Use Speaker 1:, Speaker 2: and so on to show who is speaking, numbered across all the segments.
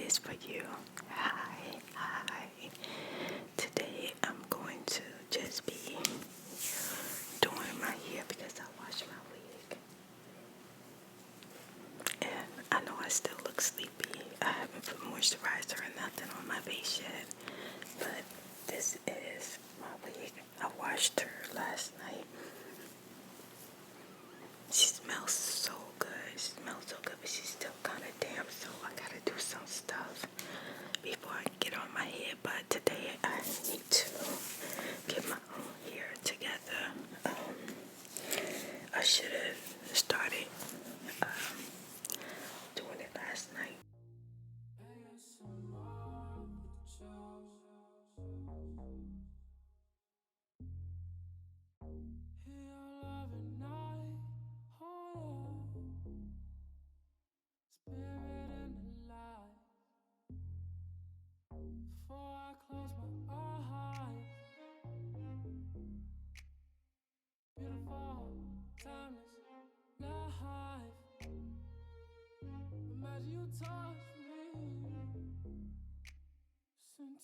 Speaker 1: is for you. Hi. Today I'm going to just be doing my hair because I washed my wig. And I know I still look sleepy. I haven't put moisturizer or nothing on my face yet. But this is my wig. I washed her last night. She smells so good. But she's still kind of damp, so I gotta do some stuff before I get on my head. But today I need to get my own hair together. I should have started doing it last night.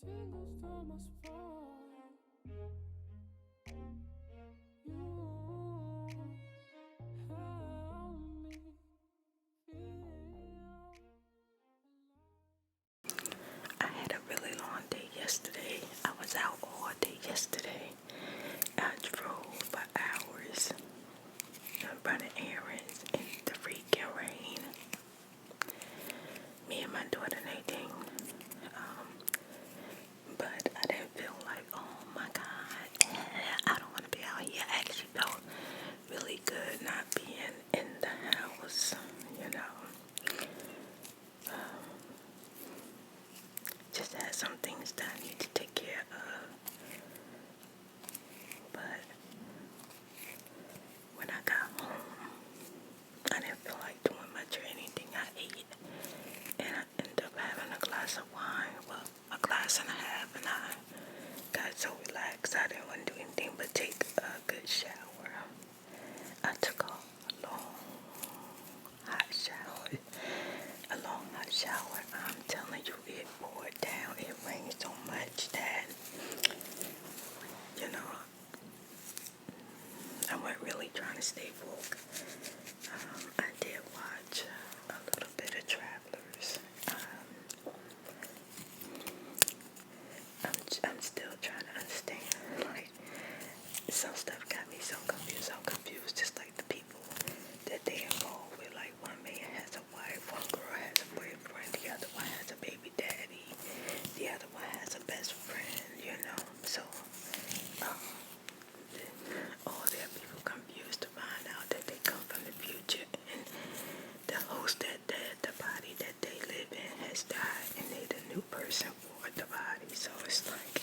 Speaker 2: Tingles to my spine. You help me feel.
Speaker 1: I had a really long day yesterday. I was out all day yesterday. I drove for hours, running errands in the freaking rain. Me and my daughter Nadine. But I didn't feel like, oh my God, I don't want to be out here. I actually felt really good not being in the house, just had some things that I need to take care of. But when I got home, I didn't feel like doing much or anything. I ate, and I ended up having a glass of wine, well, a glass and a half, and I got so relaxed I didn't want to do anything but take a good shower. I took a long hot shower. I'm telling you, it poured down. It rained so much that, I wasn't really trying to stay woke. I did watch a little bit of Travelers. I'm still trying to understand. Like, some stuff got me so confused. I'm confused, just like the people that they involved with. Like, one man has a wife, one girl has a boyfriend, the other one has a baby daddy, the other one has a best friend. So all their people confused to find out that they come from the future, and the host that the body that they live in has died, and they the new person for the body. So it's like,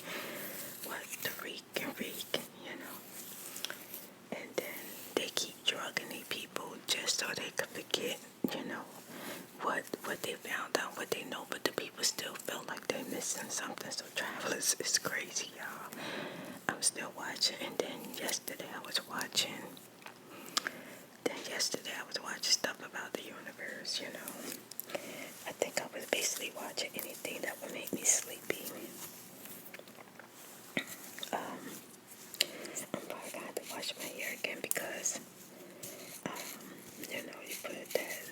Speaker 1: what the freak, and then they keep drugging these people just so they could forget, what they found out, what they know, but the people still feel like they're missing something. So Travelers is crazy, y'all. I'm still watching, and then yesterday I was watching stuff about the universe, I think I was basically watching anything that would make me sleepy. I'm probably going to have to wash my hair again because, you put that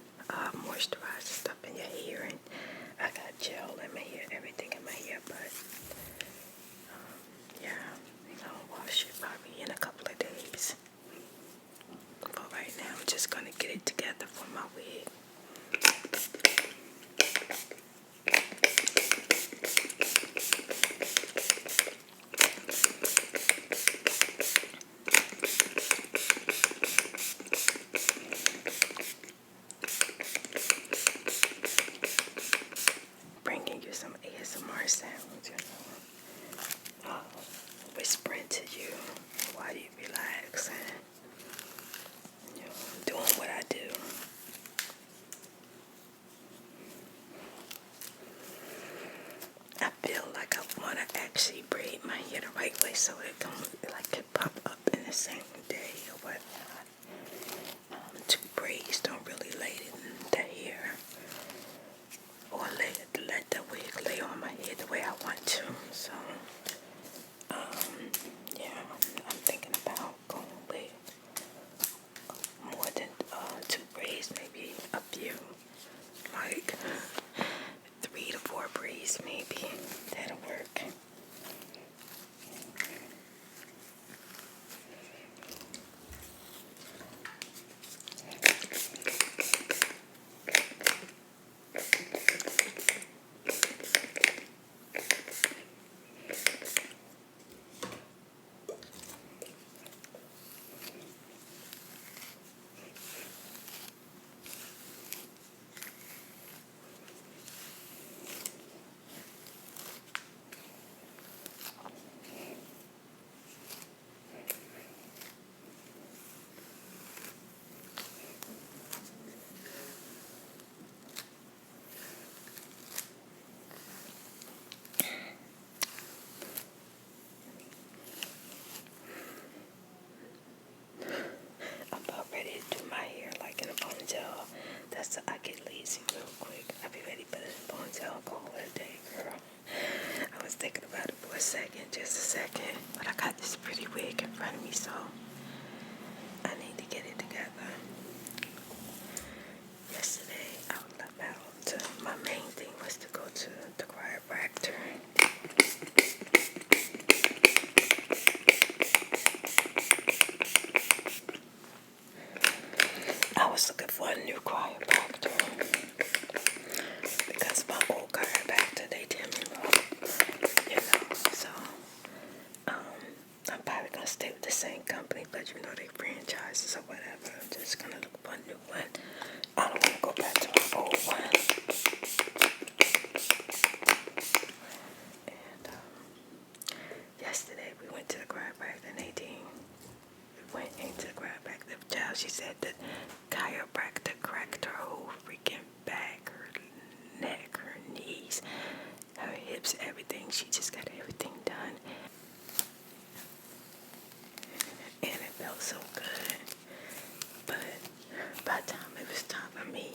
Speaker 1: moisturizer stuff in your hair, and I got gel in my hair, everything in my hair, but yeah, I'll wash it probably in a couple of days. But right now, I'm just going to get it together for my wig. Bringing you some ASMR sounds, whispering to you while you relax and doing what I do. I feel like I want to actually braid my hair the right way so it can pop up in the same day or whatnot. Two braids don't really lay the hair or let the like 3 to 4 braids maybe. That'll work. I'm about ready to do my hair like in a ponytail. I get lazy real quick. I be ready to put it in a ponytail, call it a day, girl. I was thinking about it for a second, just a second, but I got this pretty wig in front of me, so I need to get it together. Yesterday, I was about my main thing was to go to the chiropractor. I was looking for a new chiropractor because my old chiropractor, they did me wrong, so I'm probably gonna stay with the same company, but they franchises or whatever. I'm just gonna look for a new one. I don't want to go back to my old one. And yesterday we went to the chiropractor, Nadine. We went into the chiropractor. The child, she said the chiropractor cracked her whole freaking back, her neck, her knees, her hips, everything. She just got everything done. And it felt so good. But by the time it was time for me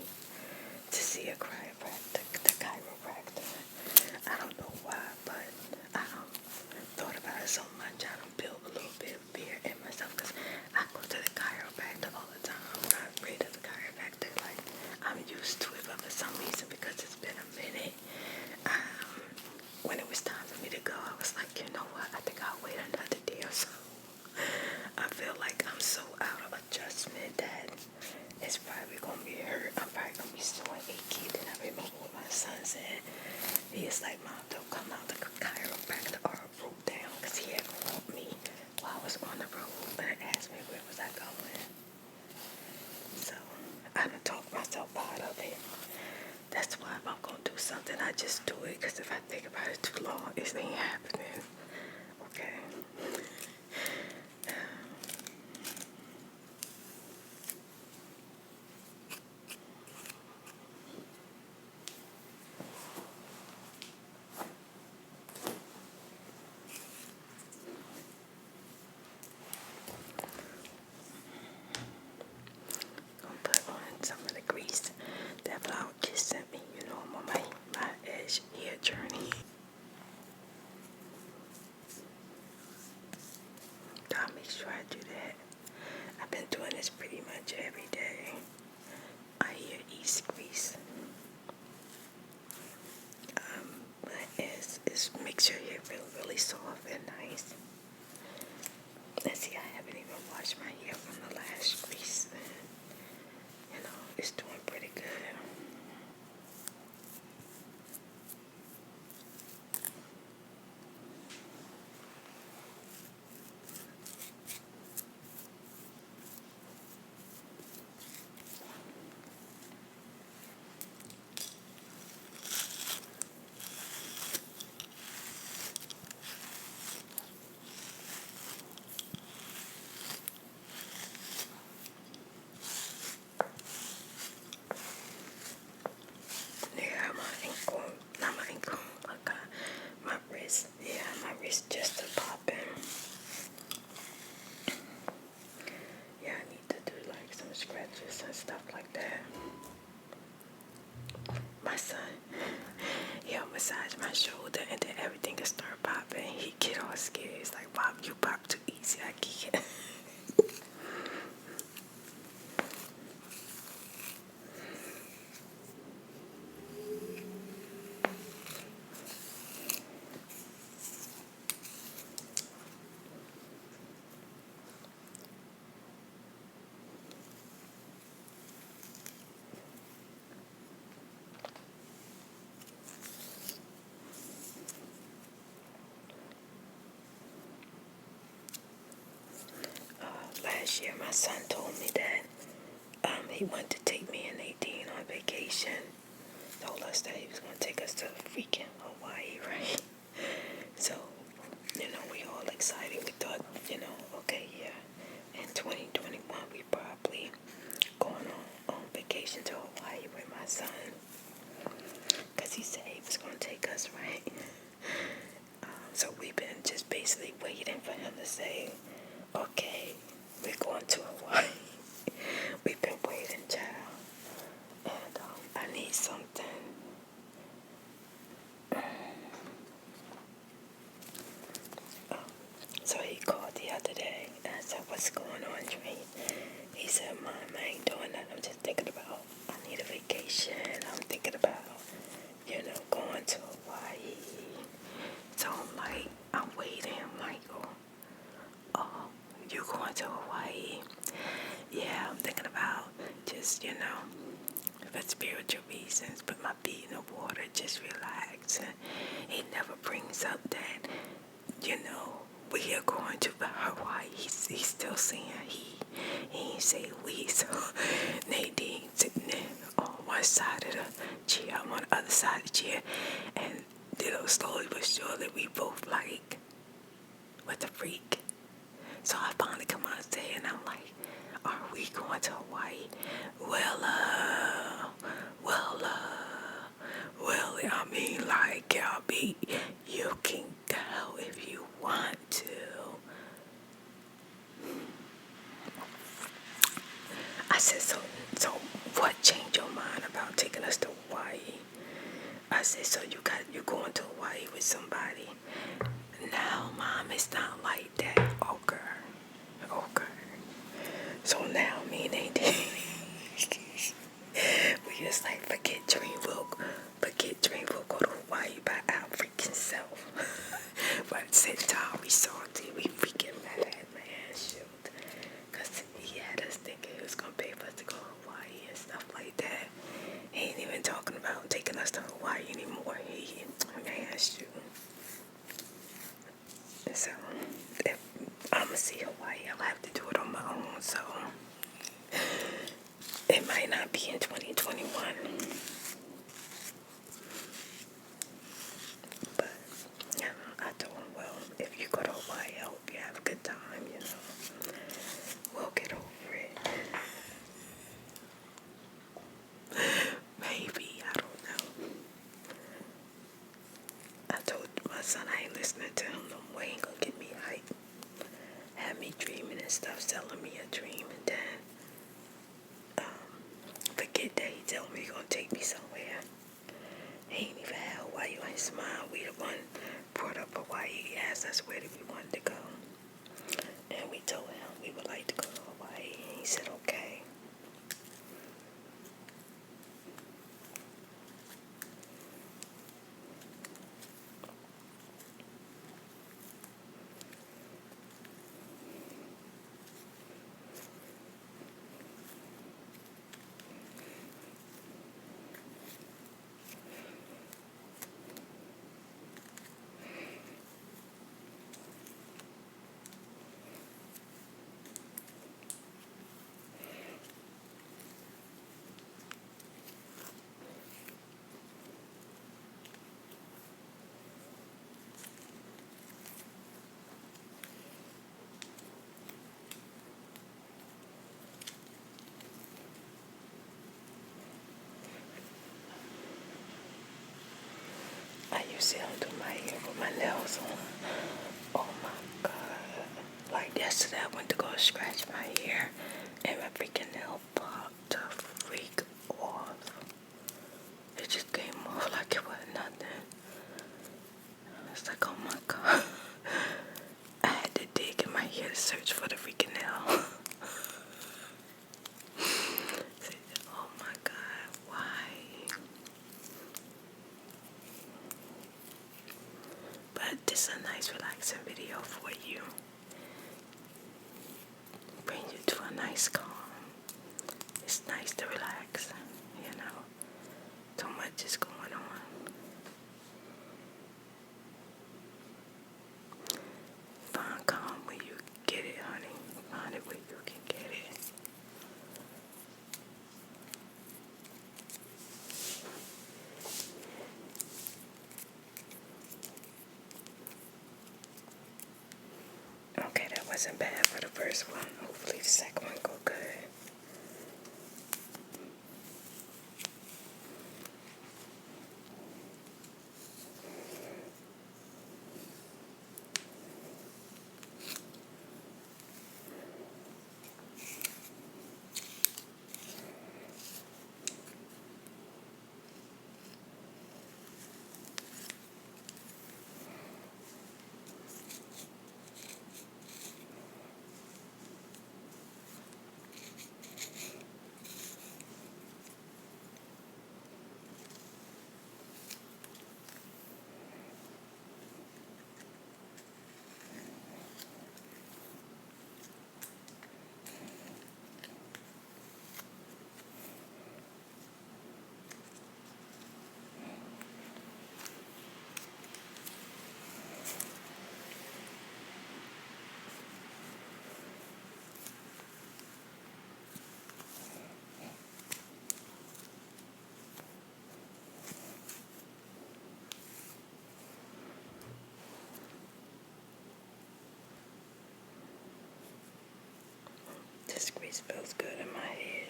Speaker 1: to see a chiropractor, I don't know why, but I thought about it so much. I don't build a little bit of fear in myself because I go to the chiropractor all the time. I'm afraid of the chiropractor. Like, I'm used to it, but for some reason, because it's been a minute, when it was time for me to go, I was like, you know what? I think I'll wait another day or so. I feel like I'm so out of adjustment that it's probably going to be hurt. I'm probably going to be so achy. Then I remember what my son said. He is like, Mom, don't come out the chiropractor or root down, because he had called me while I was on the road and asked me where was I going. So I done talked myself out of it. That's why if I'm going to do something, I just do it, because if I think about it too long, it ain't happening. Okay. Gonna put on some of the grease that Flower just sent me, I'm on my edge hair journey. Gotta make sure I do that. I've been doing this pretty much every day. My hair eats grease. My edge makes your hair feel really soft and nice. And see, I haven't even washed my hair from the last grease. It's doing pretty good. My wrist just a popping. Yeah, I need to do like some scratches and stuff like that. My son, he'll massage my shoulder and then everything will start popping. He get all scared. He's like, Bob, you pop too easy. I can't. this year, my son told me that he wanted to take me and Nadine on vacation. Told us that he was going to take us to freaking Hawaii, right? So, we all excited. We thought, okay, yeah, in 2021 we probably going on vacation to Hawaii with my son. Because he said he was going to take us, right? So we've been just basically waiting for him to say, okay, we're going to Hawaii. We've been waiting, child. And I need something. So he called the other day and I said, what's going on, Trey? He said, Mom, I ain't doing that. I'm just thinking about, I need a vacation. I'm thinking about, going to Hawaii. So I'm like, I'm waiting. I'm like, oh, you going to Hawaii? Yeah, I'm thinking about just, for spiritual reasons, put my feet in the water, just relax. And he never brings up that, we are going to Hawaii. He's still saying he ain't say we. So Nadine sitting there on one side of the chair, I'm on the other side of the chair, and slowly but surely we both like, what the freak? So I finally come out and say, and I'm like, are we going to Hawaii? Well, I mean, like, Gabby, you can go if you want to. I said, so what changed your mind about taking us to Hawaii? I said, so you going to Hawaii with somebody? No, Mom, it's not like that. Okay. So now me and Nadine, we just like, forget dream, we'll go to Hawaii by our freaking self. But at the same time, we salty, we freaking mad, man, shoot. Because he had us thinking he was going to pay for us to go to Hawaii and stuff like that. He ain't even talking about taking us to Hawaii anymore. Man, shoot. So, if I'm going to see Hawaii, I'll have to do it on my own, so it might not be in 2021. But, I told him, well, if you go to Hawaii, I hope you have a good time, We'll get over it. Maybe, I don't know. I told my son I ain't listening to him no more. He ain't gonna get me hype. Had me dreaming and stuff, selling me a dream, and then forget that he told me he gonna take me somewhere. He ain't even had Hawaii on his mind. We the one brought up Hawaii. He asked us where did we want to go, and we told him we would like to go to Hawaii, and he said okay. I usually don't do my hair with my nails on. Oh my God. Like yesterday I went to go scratch my hair and my freaking nail popped the freak off. It just came off like it was nothing. It's like, oh my God. I had to dig in my hair to search for the freaking nail. Oh my God, why? But this is a nice relaxing video for you. Bring you to a nice calm. It's nice to relax, So much is going on. Find calm where you get it, honey. Find it where you can wasn't bad for the first one. Hopefully the second one go good. This grease feels good in my head.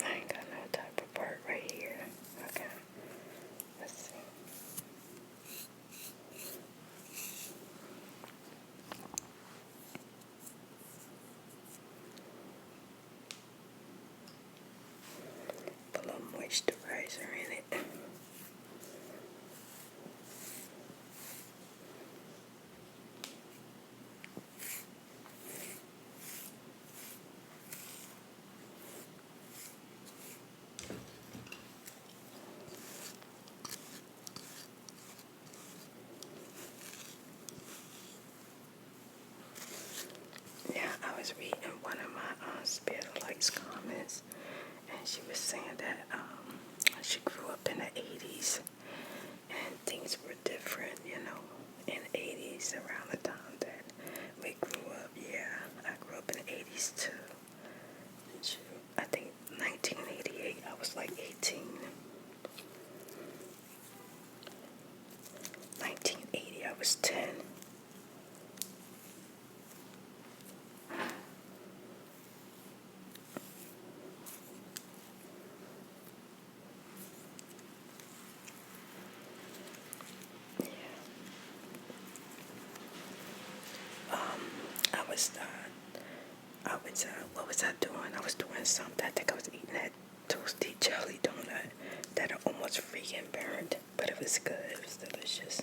Speaker 1: I ain't got no type of part right here. Okay, let's see. Put a little moisturizer in it. Yeah, I was reading one of my Spirit of Light's comments, and she was saying that she grew up in the 80's, and things were different, in the 80's around the time that we grew up. Yeah, I grew up in the 80's too. Shoot, I think 1988, I was like 18. 1980, I was 10. What was I doing? I was doing something. I think I was eating that toasty jelly donut that I almost freaking burned, but it was good. It was delicious.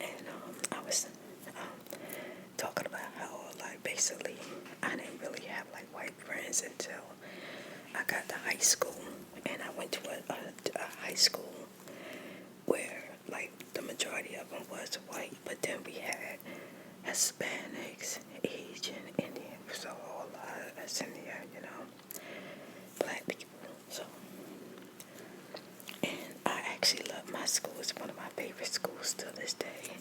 Speaker 1: And I was talking about how, like, basically, I didn't really have like white friends until I got to high school, and I went to a high school where, like, the majority of them was white, but then we had Hispanics, Asian, Indian, so a whole lot of us in there, black people. So, and I actually love my school. It's one of my favorite schools to this day,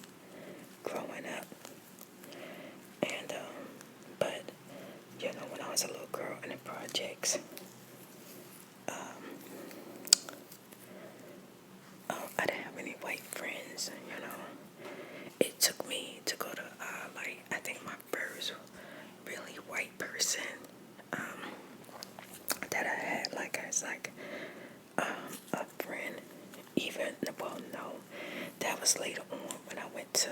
Speaker 1: growing up. And, but, when I was a little girl in the projects, I didn't have any white friends, It took me to go to, I think my first really white person that I had, as a friend, even, well, no, that was later on when I went to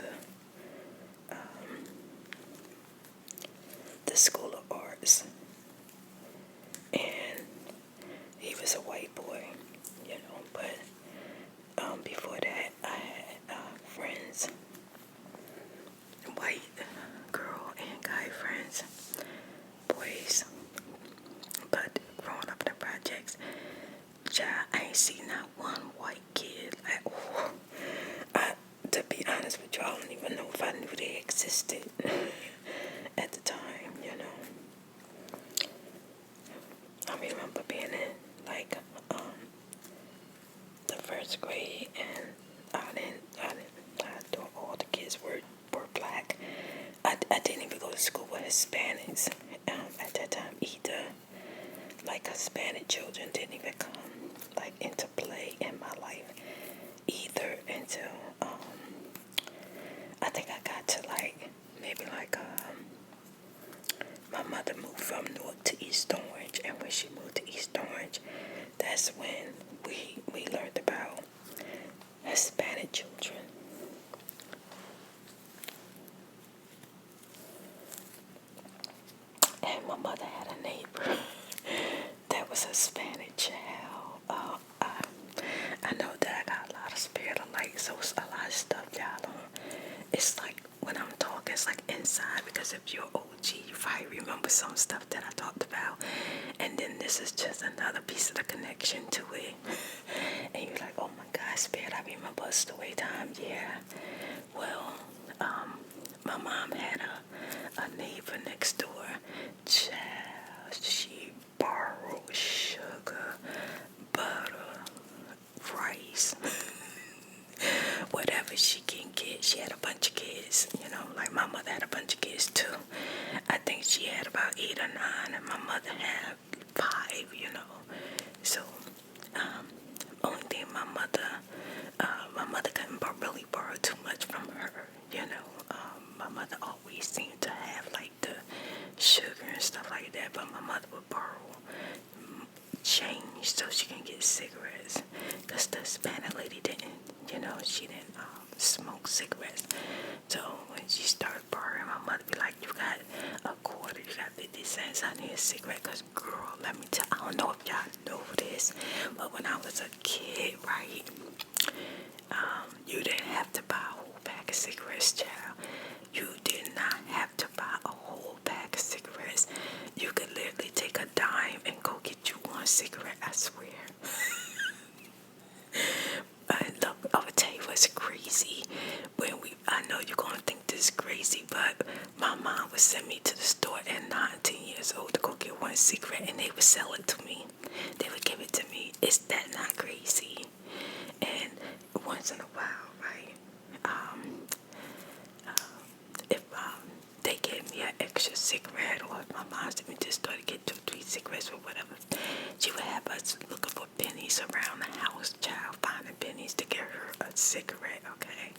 Speaker 1: the School of Arts, and he was a white boy, but before that, I had friends, white girl and guy friends, boys. But growing up in the projects, child, I ain't seen not one white kid. To be honest with you, I don't even know if I knew they existed at the time, I remember being in, the first grade, and I thought all the kids were black. I didn't even go to school with Hispanics. Hispanic children. And my mother had a neighbor that was Hispanic child. I know that I got a lot of spirit of light, so it's a lot of stuff y'all don't. It's like when I'm talking, it's like inside, because if you're OG, you probably remember some stuff that I talked about. And then this is just another piece of the connection to it. And you're like, oh my God, spirit, I remember a story time. Yeah. Well, my mom had a neighbor next door. Child, she borrowed sugar, butter, rice, whatever she can get. She had a bunch of kids, you know, like my mother had a bunch of kids too. I think she had about 8 or 9, and my mother had 5, you know. So, only thing my mother couldn't really borrow too much from her, you know. My mother always seemed to have like the sugar and stuff like that, but my mother would borrow change so she can get cigarettes, because the Hispanic lady didn't, you know, she didn't smoke cigarettes. So when she started borrowing, my mother be like, you got a quarter, you got 50 cents, I need a cigarette. Because girl, let me tell, I don't know if y'all know this, but when I was a kid, right, you didn't have to buy a whole pack of cigarettes, child. You did not have to buy a whole pack of cigarettes. You could literally take a dime and go get you one cigarette, I swear. I would tell you what's crazy. I know you're going to think this is crazy, but my mom would send me to the store at 19 years old to go get one cigarette, and they would sell it to me. They would give it to me. Is that not crazy? And once in a while, right, if they gave me an extra cigarette, or if my mom sent me to the store to get 2, 3 cigarettes or whatever, she would have us looking for pennies around the house, child, finding pennies to get her a cigarette, okay?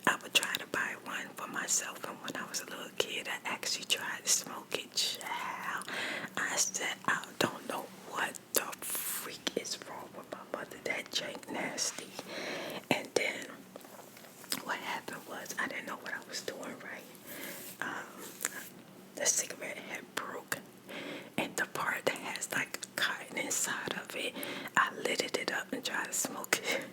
Speaker 1: I would try to buy one for myself, and when I was a little kid, I actually tried to smoke it, child. I said, I don't know what the freak is wrong with my mother. That jank nasty. And then what happened was, I didn't know what I was doing right. The cigarette had broke, and the part that has like cotton inside of it, I lit it up and tried to smoke it.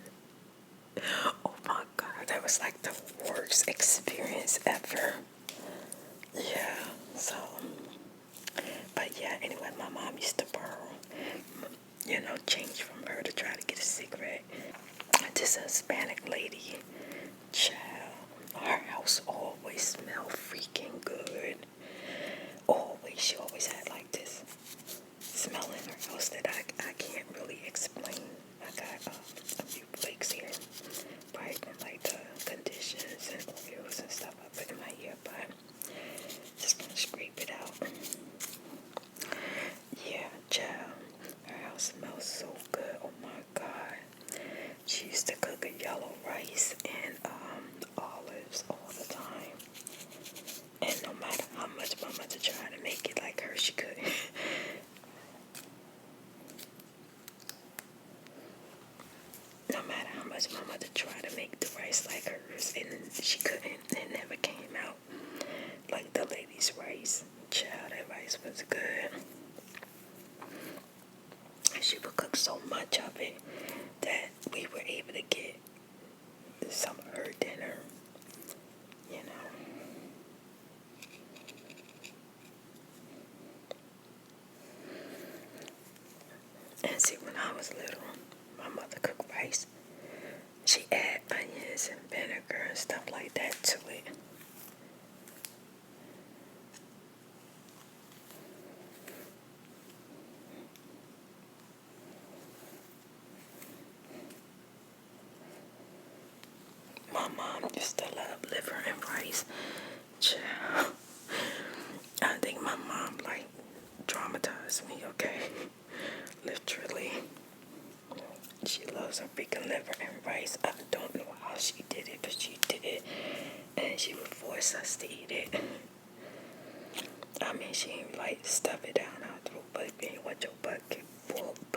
Speaker 1: Oh my God, that was like the worst experience ever. Yeah, so, but yeah, anyway, my mom used to borrow, you know, change from her to try to get a cigarette. This Hispanic lady, child, her house always smelled freaking good. Always, she always had like this smell in her house that I can't really explain. I got a few flakes here, probably from like the conditions and oils and stuff I put in my ear, but just gonna scrape it out. Yeah, child, her house smells so good. Oh my God. She used to cook a yellow rice and olives all the time. And no matter how much my mother tried to make it like her, she couldn't. No matter how much my mother tried to make the rice like hers, and she couldn't. It never came out like the lady's rice. Child, that rice was good. And she would cook so much of it that we were able to get some of her dinner, you know. And see, when I was little, my mother cooked rice. She add onions and vinegar and stuff like that to it. My mom used to love liver and rice. Child, I think my mom like traumatized me, okay? Literally. She loves her freaking liver and rice. I don't know how she did it, but she did it. And she would force us to eat it. I mean, she ain't like stuff it down our throat, but if you ain't want your butt get whooped,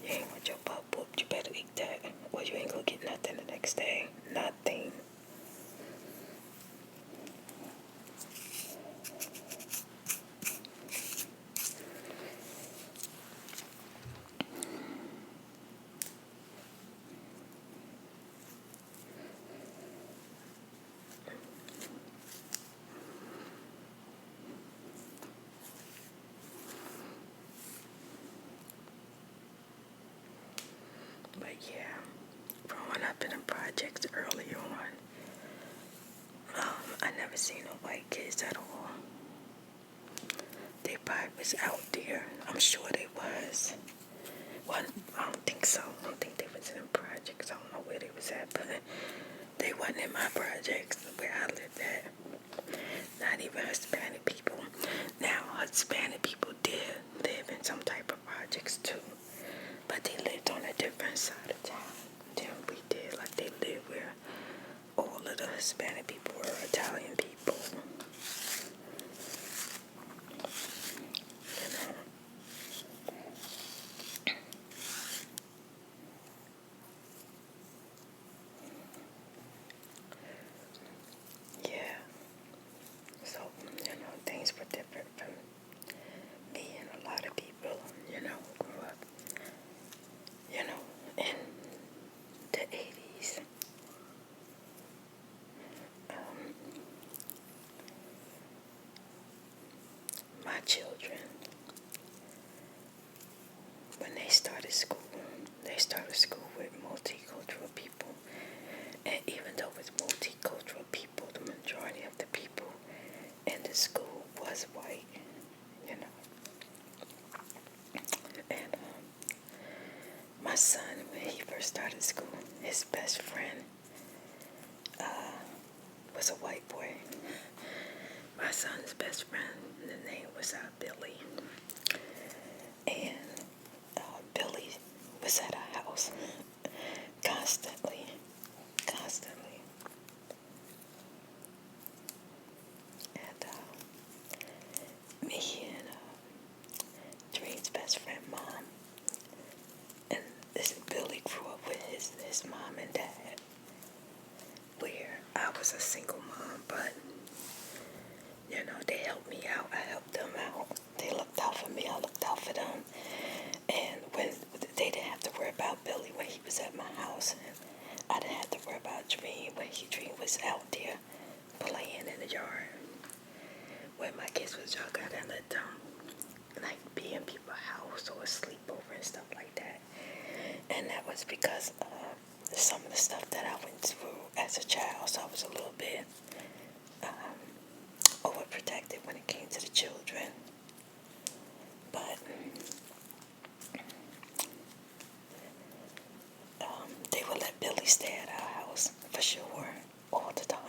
Speaker 1: you ain't want your butt whooped, you better eat that. yeah, growing up in the projects early on, I never seen no white kids at all. They probably was out there. I'm sure they was. Well, I don't think so. I don't think they was in the projects. I don't know where they was at, but they wasn't in my projects where I lived at. Not even Hispanic people. Now, Hispanic people did live in some type of projects too, but they lived on a different side of town than we did. Like they lived where all of the Hispanic people were Italian people. You know. Yeah. So, things were different from me and a lot of people, grew up, in the 80s. Um, my children, when they started school with multicultural people. And even though it's multicultural people, the majority of the people in the school was white, you know. And my son, when he first started school, his best friend was a white boy. My son's best friend, the name was Billy. And Billy was at our house constantly. And me and Dream's best friend, Mom, and this Billy grew up with his mom and dad, where I was a single mom, but they helped me out. I helped them out. They looked out for me. I looked out for them. And when they didn't have to worry about Billy when he was at my house, and I didn't have to worry about Dream when Dream was out there playing in the yard. When my kids was young, I didn't let them be in people's house or sleep over and stuff like that. And that was because of some of the stuff that I went through as a child. So I was a little bit overprotected when it came to the children. But they would let Billy stay at our house for sure, all the time.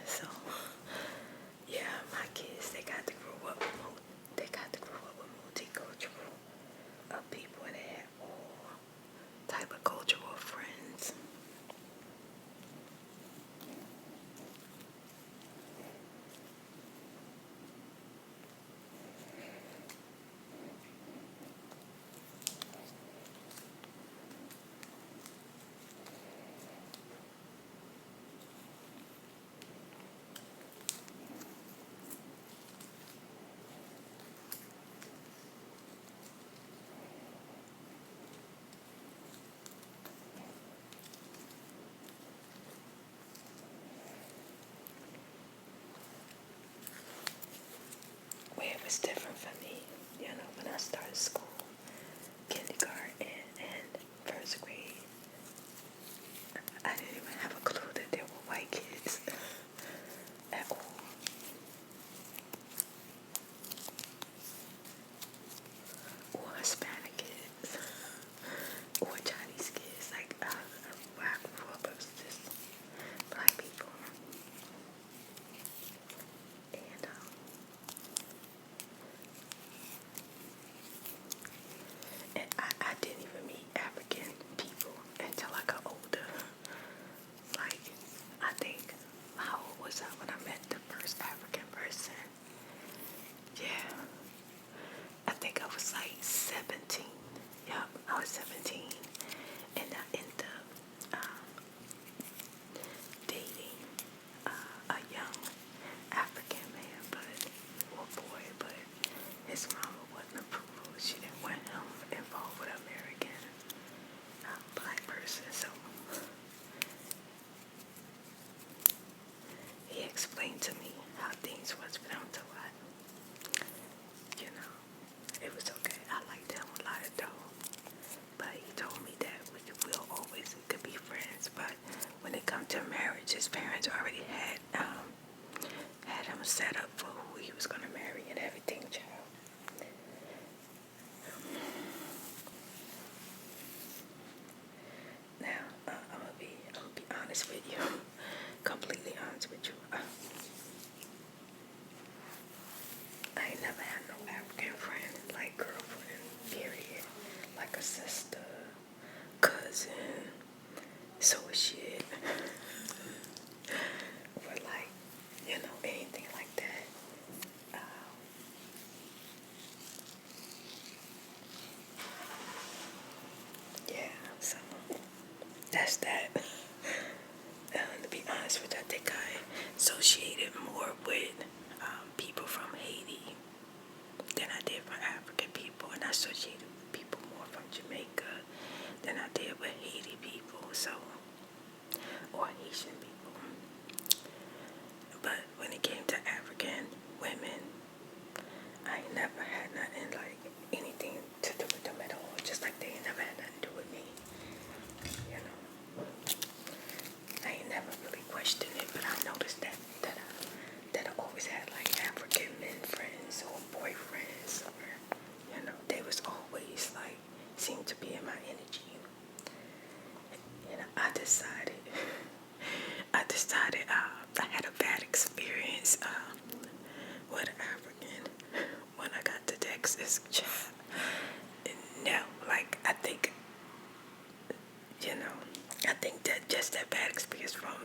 Speaker 1: So, yeah, my kids, they got to grow up with multicultural people, and they had all type of cultural friends. Where it was different for me, when I started school, kindergarten and first grade, I didn't even have a clue that there were white kids at all. Or Hispanic kids. Or Chinese kids. Where I grew up, it was just black people. And I didn't even meet African people until I got older. I think, how old was I when I met the first African person? Yeah, I think I was 17. Yep, I was 17. And I ended up dating a young African man, or boy, but his mama wasn't approval. She didn't want him involved with an American black person, so he explained to me how things was for them to what, past that. To be honest with you, I think I associated more with people from Haiti than I did with African people, and I associated with people more from Jamaica than I did with Haiti people, so, or Haitian people. But when it came to African women, I ain't never had nothing like anything to do with them at all, just like they ain't never had nothing to do with me. You know, I ain't never really questioned it, but I noticed that I always had like African men friends or boyfriends, or they was always like seemed to be in my energy. I decided I had a bad experience with an African when I got to Texas. No, like I think that just that bad experience from,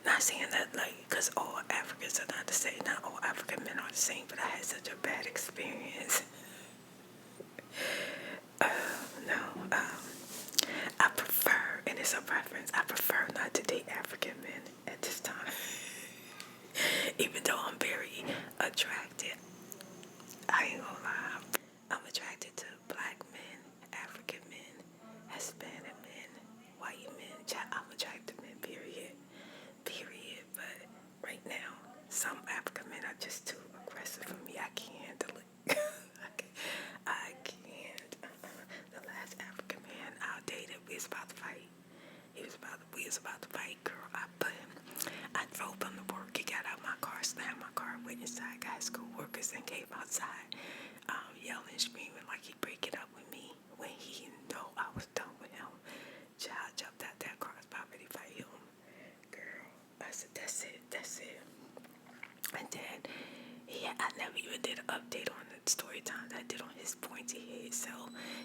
Speaker 1: not saying that like, because all Africans are not the same, not all African men are the same, but I had such a bad experience. No, I prefer, and it's a preference, I prefer not to date African men at this time. Even though I'm very attracted, I ain't gonna lie, I'm attracted to black men, African men, Hispanic men, white men. I'm attracted to men, period. But right now, some African men are just too aggressive for me. I can't handle it. I can't. The last African man I dated, we was about to fight. We was about to fight, girl. I drove him to work. He got out my car, slammed my car, went inside, got his co-workers, and came outside, yelling, screaming like he breaking up with me when he know I was done with him. Child jumped out that car, was about ready to fight him. Girl, I said, that's it. And then I never even did an update on the story time that I did on his pointy head, so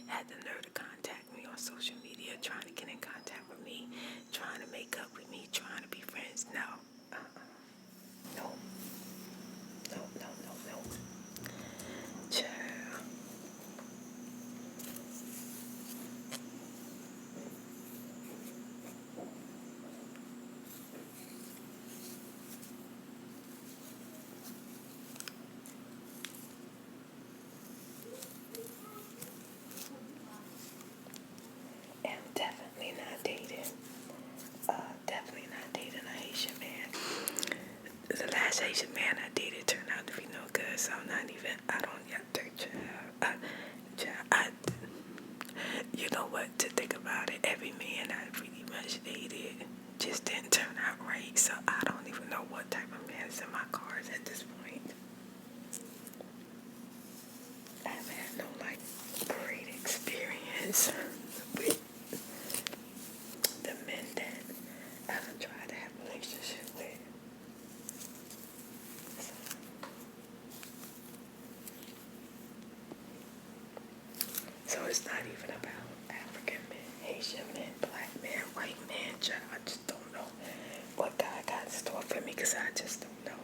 Speaker 1: had the nerve to contact me on social media, trying to get in contact with me, trying to make up with me, trying to be friends. No. No. Child. I'm definitely not dating. Definitely not dating a Haitian man. The last Haitian man I dated turned out to be no good, so I'm not even, I don't, yeah, you know what, to think about it, every man I pretty much dated just didn't turn out right, so I don't even know what type of man is in my cards at this point. I haven't had no, like, great experience with the men that I've tried to have a relationship with. So it's not even about African men, Haitian men, black men, white men, child. I just don't know what God got in store for me, because I just don't know.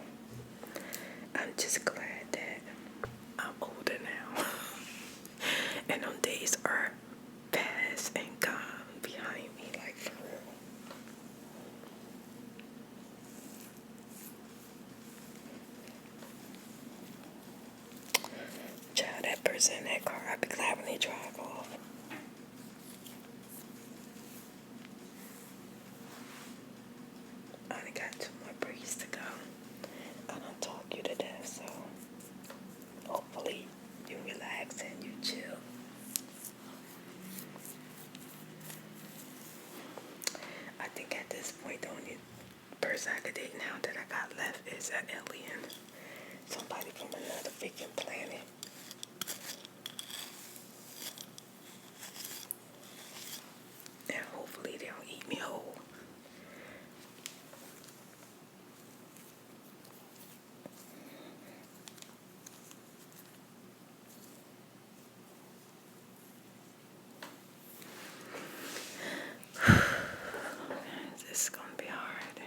Speaker 1: I'm just glad that I'm older now. And them days are past and gone behind me, like for real. Child, that person in that car, I'd be glad when they drive off. I only got 2 more breaks to go. I don't talk you to death, so hopefully you relax and you chill. I think at this point the only person I could date now that I got left is an alien. Somebody from another freaking planet. And hopefully they don't eat me whole. This is gonna be hard.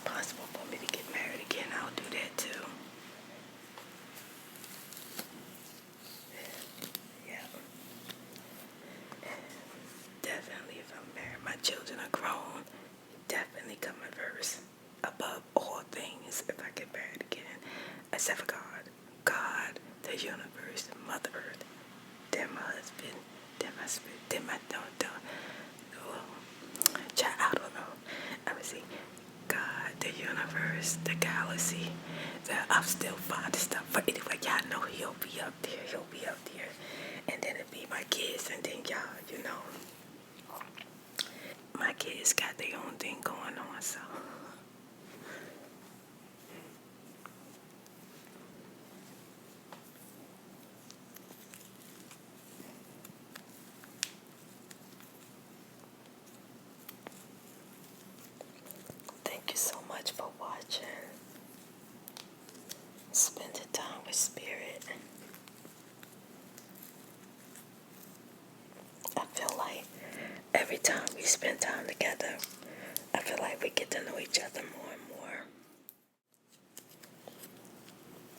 Speaker 1: possible for me to get married again, I'll do that too. Yeah. Definitely, if I'm married, my children are grown. Definitely coming first, above all things. If I get married again, except for God, God, the universe, Mother Earth, then my husband, then my spirit, then my child. I don't know. Let me see. God, the universe, the galaxy. That I'm still finding stuff. But anyway, y'all know he'll be up there. He'll be up there, and then it'll be my kids, and then y'all, my kids got their own thing going on, so. Thank you so much for watching. Spending time with Spirit. I feel like every time we spend time together, I feel like we get to know each other more and more.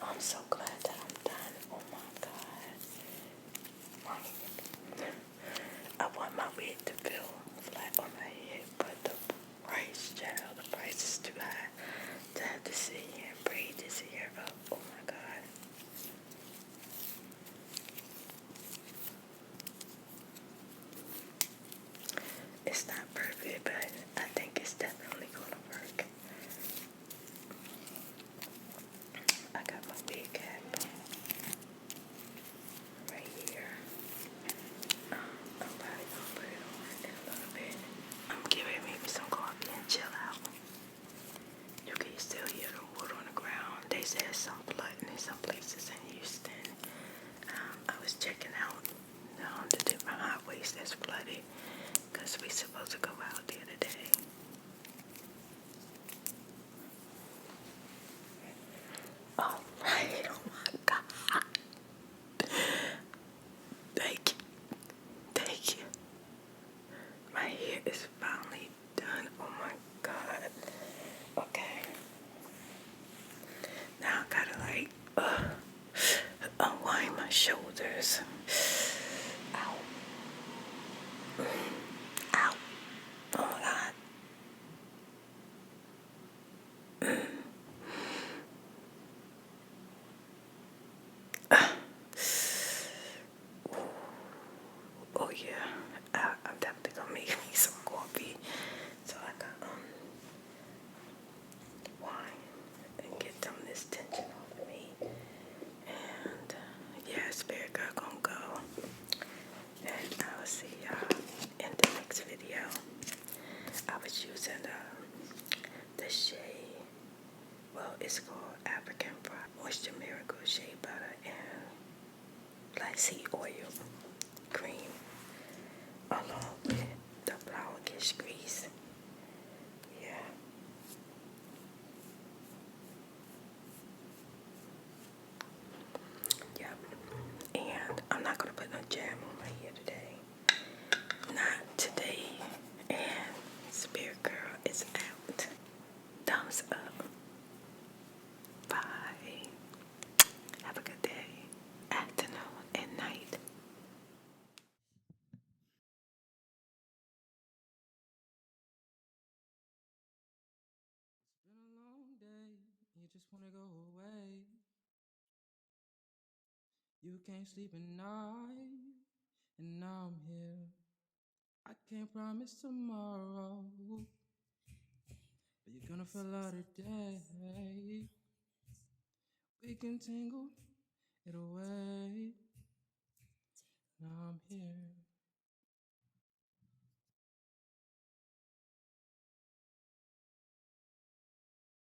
Speaker 1: I'm so glad that I'm done. Oh my God. I want my wig to feel flat on my head, but the price, child, the price is too high to have to sit here and braid this hair up. Oh my God. It's not perfect, but I think it's definitely gonna work. I got my big cap right here. I'm probably gonna put it on in a little bit. I'm getting maybe some coffee and chill out. You can still hear the wood on the ground. They said some flooding in some places in Houston. I was checking out the different highways that's flooded because we supposed to go out there today. All right. Oh my God. Thank you. Thank you. My hair is finally done. Oh my God. Okay. Now I gotta unwind my shoulders. Ow. Ow. Oh my God. Oh yeah. I'm definitely gonna make me some coffee so I can wine and get some of this tension off of me. And yeah, Spirit Girl gonna go. And I will see y'all in the next video. I was using the shea, well, it's called African Moisture Miracle Shea Butter and Black Seed Oil Cream along with the Flower Kiss Grease. Yeah. Yep. And I'm not going to put no jam on my hair today. Not today. And Spirit Girl is out. Thumbs up. Bye. Have a good day, afternoon, and night.
Speaker 2: It's been a long day, you just wanna go away. You can't sleep at night, and now I'm here. I can't promise tomorrow, but you're gonna feel out today. We can tangle it away. Now I'm here.